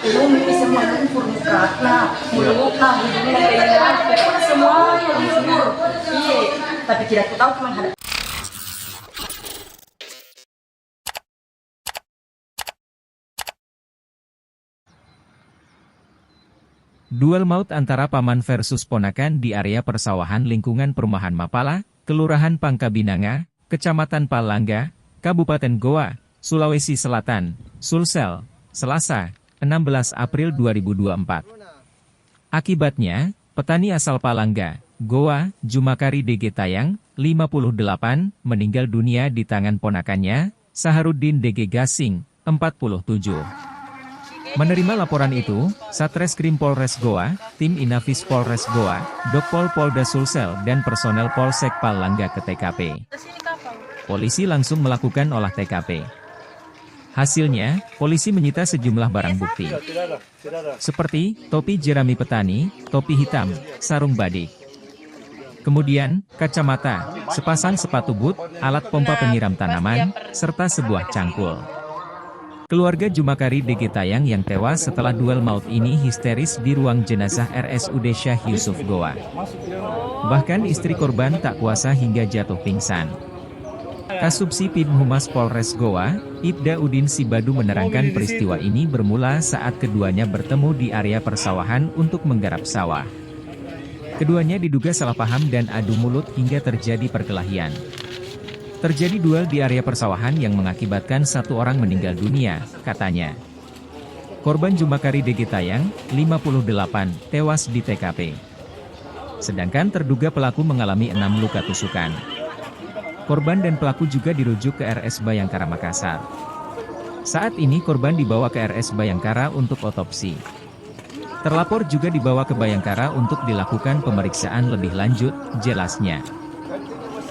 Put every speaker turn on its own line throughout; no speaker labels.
ini semua lumpur muka, mulutnya, hidungnya, telinganya, pokoknya semuanya lumpur. Iya, tapi tidak tahu cuma ada.
Duel maut antara paman versus ponakan di area persawahan lingkungan perumahan Mapala, Kelurahan Pangkabinanga, Kecamatan Palangga, Kabupaten Goa, Sulawesi Selatan, Sulsel, Selasa, 16 April 2024. Akibatnya, petani asal Palangga, Goa, Jumakari DG Tayang, 58, meninggal dunia di tangan ponakannya, Saharuddin DG Gasing, 47. Menerima laporan itu, Satreskrim Polres Goa, tim Inafis Polres Goa, Dokpol Polda Sulsel dan personel Polsek Palangga ke TKP. Polisi langsung melakukan olah TKP. Hasilnya, polisi menyita sejumlah barang bukti. Seperti, topi jerami petani, topi hitam, sarung badik. Kemudian, kacamata, sepasang sepatu boot, alat pompa penyiram tanaman, serta sebuah cangkul. Keluarga Jumakari DG Tayang yang tewas setelah duel maut ini histeris di ruang jenazah RSUD Syah Yusuf Goa. Bahkan istri korban tak kuasa hingga jatuh pingsan. Kasubsi Pid Humas Polres Goa, Ibda Udin Sibadu menerangkan peristiwa ini bermula saat keduanya bertemu di area persawahan untuk menggarap sawah. Keduanya diduga salah paham dan adu mulut hingga terjadi perkelahian. Terjadi duel di area persawahan yang mengakibatkan satu orang meninggal dunia, katanya. Korban Jumakari DG Tayang, 58, tewas di TKP. Sedangkan terduga pelaku mengalami 6 luka tusukan. Korban dan pelaku juga dirujuk ke RS Bayangkara Makassar. Saat ini korban dibawa ke RS Bayangkara untuk otopsi. Terlapor juga dibawa ke Bayangkara untuk dilakukan pemeriksaan lebih lanjut, jelasnya.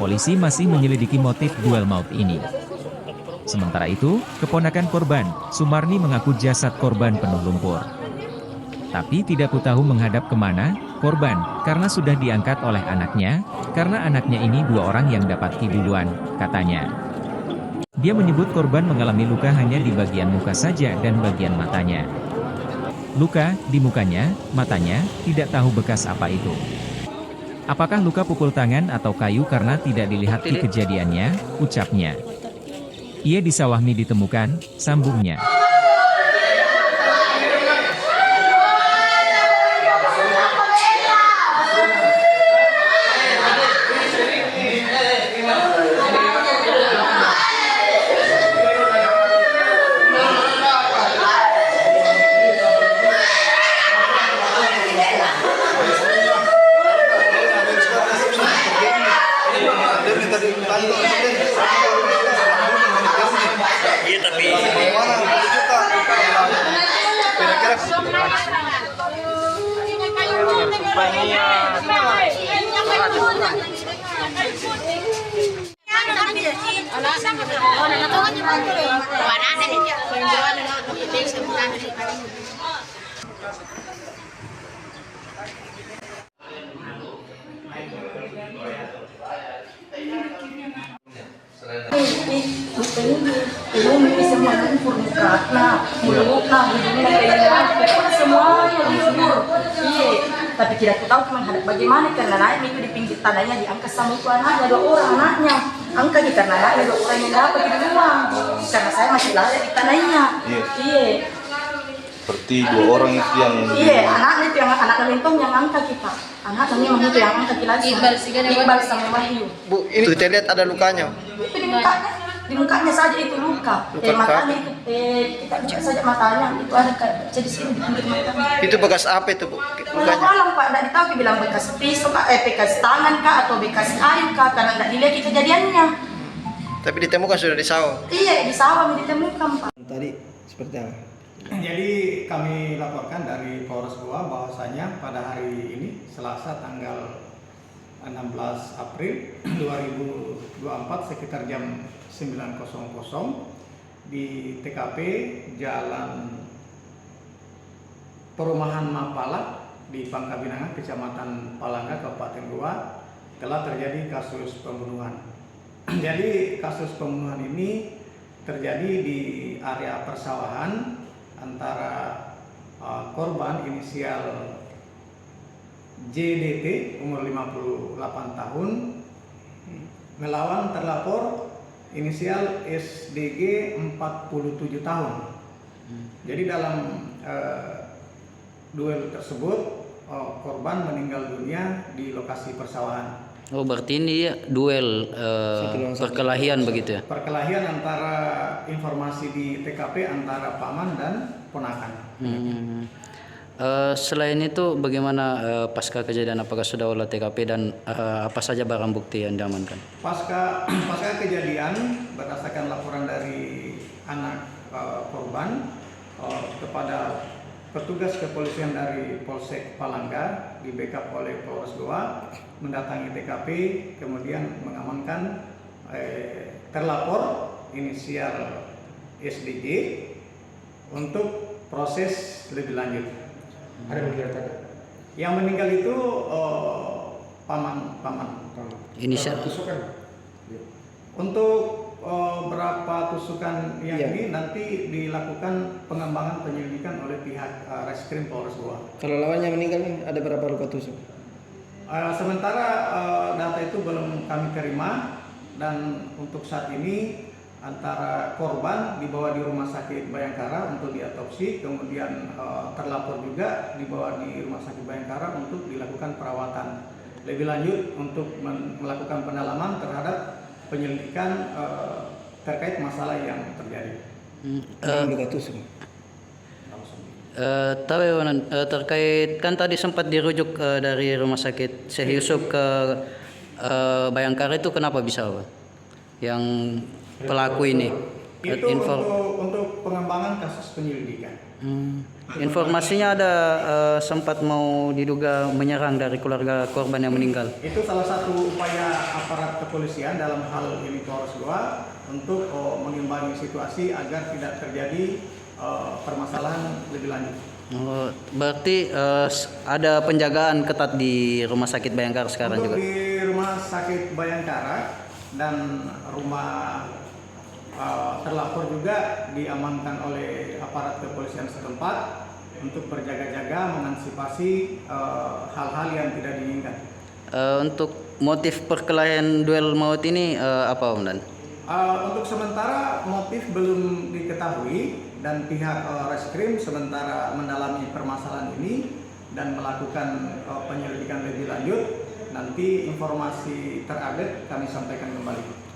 Polisi masih menyelidiki motif duel maut ini. Sementara itu, keponakan korban, Sumarni mengaku jasad korban penuh lumpur. Tapi tidak tahu menghadap kemana, korban, karena sudah diangkat oleh anaknya, karena anaknya ini 2 orang yang dapat duluan, katanya. Dia menyebut korban mengalami luka hanya di bagian muka saja dan bagian matanya. Luka di mukanya, matanya, tidak tahu bekas apa itu. Apakah luka pukul tangan atau kayu karena tidak dilihat di kejadiannya, ucapnya. Ia di sawahmi ditemukan, sambungnya.
Iya tapi
Ini semua lumpur muka, mulutnya, hidungnya, telinganya, pokoknya semuanya lumpur. Iya, tapi tidak tahu cuma hadap bagaimana karena naik itu di pinggir tanahnya diangkat sama itu anaknya 2 orang anaknya. Angkat di karena anaknya 2 orang yang dapat di rumah. Karena saya masih lari di tanahnya. Iya.
Seperti 2 orang itu yang...
Iya, anaknya itu yang anak lintong yang angkat kita. Anaknya memang itu yang angkat lagi. Iqbal sama Wahyu.
Bu, ini kita lihat ada lukanya.
Itu di mukanya saja itu luka. Matanya itu kita cek saja matanya itu ada jadi sini di pinggir matanya.
Itu bekas apa itu, Bu? Lukanya.
Malam Pak, tidak ditahu bilang bekas pisau kah, bekas tangan kah atau bekas kayu kah karena tidak dilihat kejadiannya.
Tapi ditemukan sudah di sawah.
Iya, di sawah ditemukan Pak.
Tadi seperti apa?
Jadi kami laporkan dari Polres Goa bahwasanya pada hari ini Selasa tanggal 16 April 2024 sekitar jam 9.00 di TKP Jalan Perumahan Mapala di Pangkabinanga, Kecamatan Palangga, Kabupaten Goa telah terjadi kasus pembunuhan. Jadi kasus pembunuhan ini terjadi di area persawahan antara korban inisial JDT umur 58 tahun melawan terlapor inisial SDG 47 tahun. Jadi dalam duel tersebut korban meninggal dunia di lokasi persawahan.
Oh, berarti ini ya duel perkelahian begitu ya?
Perkelahian antara informasi di TKP antara paman dan ponakan.
Selain itu bagaimana pasca kejadian, apakah sudah olah TKP dan apa saja barang bukti yang diamankan?
Pasca kejadian berdasarkan laporan dari anak korban kepada petugas kepolisian dari Polsek Palangga di backup oleh Polres Goa mendatangi TKP, kemudian mengamankan terlapor inisial SDG untuk proses lebih lanjut.
Ada meninggal?
Yang meninggal itu paman.
Inisial.
Untuk berapa tusukan yang ini nanti dilakukan pengembangan penyelidikan oleh pihak Reskrim Polres Goa.
Kalau lawannya meninggal nih, ada berapa luka tusuk?
Sementara data itu belum kami terima, dan untuk saat ini antara korban dibawa di Rumah Sakit Bayangkara untuk diotopsi, kemudian terlapor juga dibawa di Rumah Sakit Bayangkara untuk dilakukan perawatan lebih lanjut untuk melakukan pendalaman terhadap penyelidikan terkait masalah yang terjadi.
Luka tusuk.
Tahu terkait kan tadi sempat dirujuk dari Rumah Sakit Syekh Yusuf ke Bayangkara, itu kenapa bisa Pak? Yang pelaku ini
Itu untuk pengembangan kasus penyelidikan.
Informasinya ada sempat mau diduga menyerang dari keluarga korban yang meninggal.
Itu salah satu upaya aparat kepolisian dalam hal ini Polres Goa untuk mengimbangi situasi agar tidak terjadi permasalahan lebih lanjut.
Berarti ada penjagaan ketat di Rumah Sakit Bayangkara sekarang
Untuk
juga?
di Rumah Sakit Bayangkara dan rumah terlapor juga diamankan oleh aparat kepolisian setempat untuk berjaga-jaga mengantisipasi hal-hal yang tidak diinginkan.
Untuk motif perkelahian duel maut ini apa Om Dan?
Untuk sementara motif belum diketahui dan pihak Reskrim sementara mendalami permasalahan ini dan melakukan penyelidikan lebih lanjut. Nanti informasi terupdate kami sampaikan kembali.